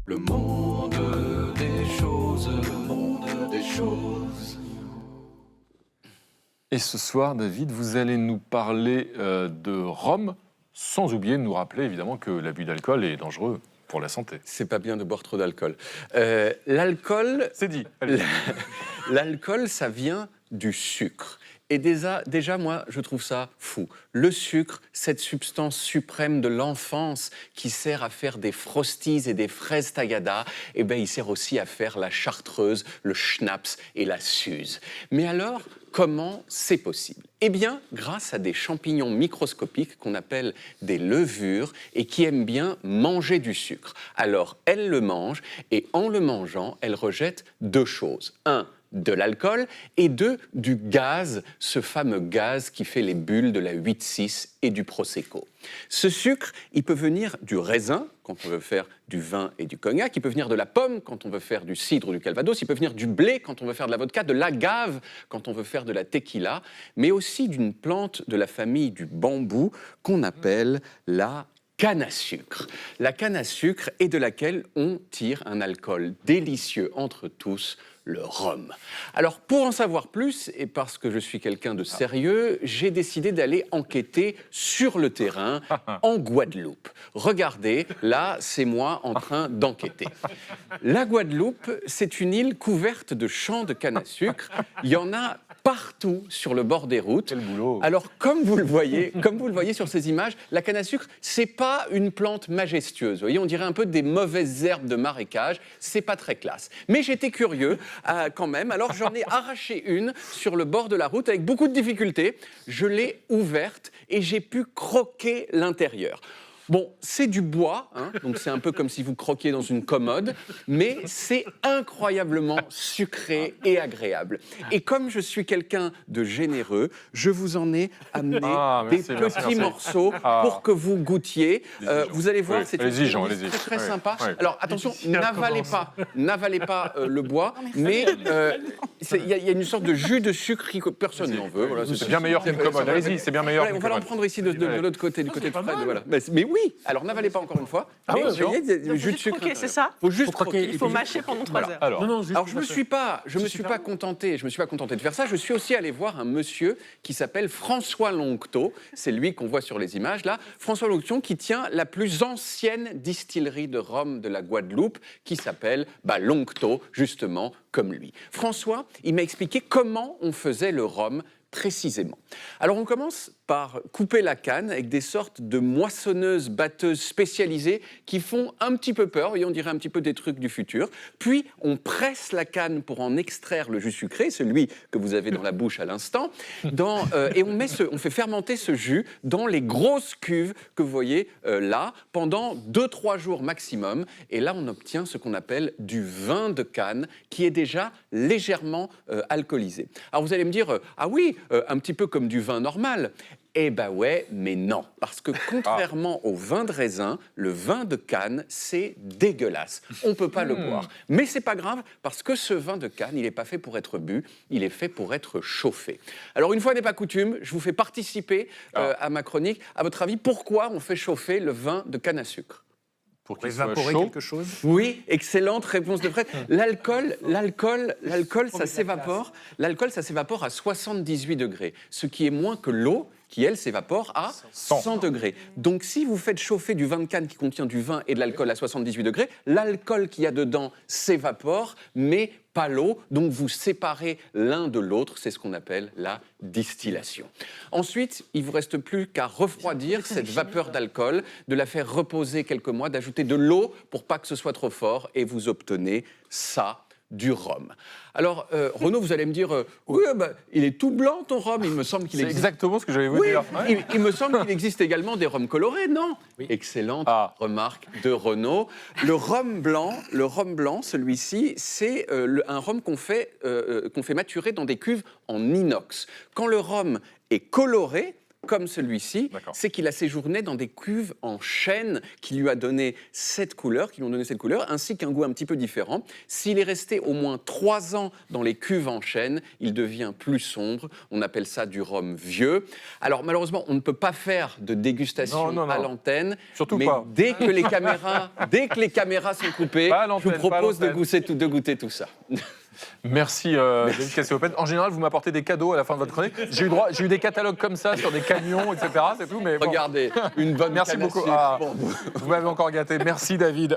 Le monde des choses, le monde des choses. Et ce soir, David, vous allez nous parler de rhum, sans oublier de nous rappeler évidemment que l'abus d'alcool est dangereux pour la santé. C'est pas bien de boire trop d'alcool. L'alcool, C'est dit. Allez. l'alcool, ça vient du sucre. Et déjà, moi, je trouve ça fou. Le sucre, cette substance suprême de l'enfance qui sert à faire des frosties et des fraises tagada, eh ben, il sert aussi à faire la chartreuse, le schnapps et la suze. Mais alors, comment c'est possible ? Eh bien, grâce à des champignons microscopiques qu'on appelle des levures et qui aiment bien manger du sucre. Alors, elles le mangent et en le mangeant, elles rejettent deux choses. Un, de l'alcool et deux, du gaz, ce fameux gaz qui fait les bulles de la 8-6 et du Prosecco. Ce sucre, il peut venir du raisin, quand on veut faire du vin et du cognac, il peut venir de la pomme, quand on veut faire du cidre ou du calvados, il peut venir du blé, quand on veut faire de la vodka, de l'agave, quand on veut faire de la tequila, mais aussi d'une plante de la famille du bambou qu'on appelle la canne à sucre. La canne à sucre est de laquelle on tire un alcool délicieux entre tous, le rhum. Alors, pour en savoir plus, et parce que je suis quelqu'un de sérieux, j'ai décidé d'aller enquêter sur le terrain en Guadeloupe. Regardez, là, c'est moi en train d'enquêter. La Guadeloupe, c'est une île couverte de champs de canne à sucre. Il y en a partout sur le bord des routes. Quel boulot. Alors, comme vous le voyez sur ces images, la canne à sucre, c'est pas une plante majestueuse. Vous voyez, on dirait un peu des mauvaises herbes de marécage. C'est pas très classe. Mais j'étais curieux quand même. Alors, j'en ai arraché une sur le bord de la route avec beaucoup de difficultés. Je l'ai ouverte et j'ai pu croquer l'intérieur. Bon, c'est du bois, hein, donc c'est un peu comme si vous croquiez dans une commode, mais c'est incroyablement sucré et agréable. Et comme je suis quelqu'un de généreux, je vous en ai amené des petits morceaux pour que vous goûtiez. Vous allez voir, c'est allez-y, Jean, très, très allez-y. sympa. Ouais. Alors attention, n'avalez pas le bois, mais il y a une sorte de jus de sucre que personne n'en veut. Voilà, C'est bien meilleur qu'une commode. Allez-y, c'est bien meilleur Ouais, qu'une on va l'en commode. prendre ici de l'autre côté, du côté de Fred. Voilà. Mais oui, alors n'avalez pas encore une fois. Mais ouais, vous voyez, il y a du Donc, jus de juste sucre. croquer, c'est ça ? Faut juste croquer. Il faut mâcher pendant 3 heures. Alors, Alors je me suis pas contenté de faire ça. Je suis aussi allé voir un monsieur qui s'appelle François Longteau. C'est lui qu'on voit sur les images là. François Longteau qui tient la plus ancienne distillerie de rhum de la Guadeloupe, qui s'appelle Longteau, justement comme lui. François, il m'a expliqué comment on faisait le rhum précisément. Alors on commence par couper la canne avec des sortes de moissonneuses batteuses spécialisées qui font un petit peu peur, et on dirait un petit peu des trucs du futur. Puis on presse la canne pour en extraire le jus sucré, celui que vous avez dans la bouche à l'instant, et on fait fermenter ce jus dans les grosses cuves que vous voyez là, pendant 2-3 jours maximum. Et là on obtient ce qu'on appelle du vin de canne qui est déjà légèrement alcoolisé. Alors vous allez me dire, ah oui, un petit peu comme du vin normal. Eh ben ouais, mais non. Parce que contrairement au vin de raisin, le vin de canne, c'est dégueulasse. On ne peut pas le boire. Mais c'est pas grave, parce que ce vin de canne, il n'est pas fait pour être bu, il est fait pour être chauffé. Alors une fois n'est pas coutume, je vous fais participer à ma chronique. À votre avis, pourquoi on fait chauffer le vin de canne à sucre ? pour qu'il soit Évaporer chaud. quelque chose. Oui, excellente réponse de Fred. L'alcool, ça s'évapore. L'alcool, ça s'évapore à 78 degrés, ce qui est moins que l'eau qui, elle, s'évapore à 100 degrés. Donc, si vous faites chauffer du vin de canne qui contient du vin et de l'alcool à 78 degrés, l'alcool qu'il y a dedans s'évapore, mais pas l'eau. Donc, vous séparez l'un de l'autre. C'est ce qu'on appelle la distillation. Ensuite, il ne vous reste plus qu'à refroidir cette vapeur d'alcool, de la faire reposer quelques mois, d'ajouter de l'eau pour pas que ce soit trop fort, et vous obtenez ça, du rhum. Alors, Renaud, vous allez me dire, oui, il est tout blanc ton rhum, il me semble qu'il C'est existe. exactement ce que j'allais vous Oui, dire. Ouais. il me semble qu'il existe également des rhums colorés, non ? Oui. Excellente remarque de Renaud. Le rhum blanc, celui-ci, c'est un rhum qu'on fait maturer dans des cuves en inox. Quand le rhum est coloré, comme celui-ci, D'accord. c'est qu'il a séjourné dans des cuves en chêne qui lui ont donné cette couleur, ainsi qu'un goût un petit peu différent. S'il est resté au moins 3 ans dans les cuves en chêne, il devient plus sombre. On appelle ça du rhum vieux. Alors malheureusement, on ne peut pas faire de dégustation Non. à l'antenne. Surtout mais pas. Dès que les caméras sont coupées, Pas à je l'antenne, vous pas à propose de l'antenne. goûter tout ça. Merci David Cassiopen. En général, vous m'apportez des cadeaux à la fin de votre chronique. J'ai eu des catalogues comme ça sur des camions, etc. C'est tout, mais bon. Regardez, une bonne Merci canne à beaucoup. sucre. Ah, Bon. vous m'avez encore gâté. Merci David.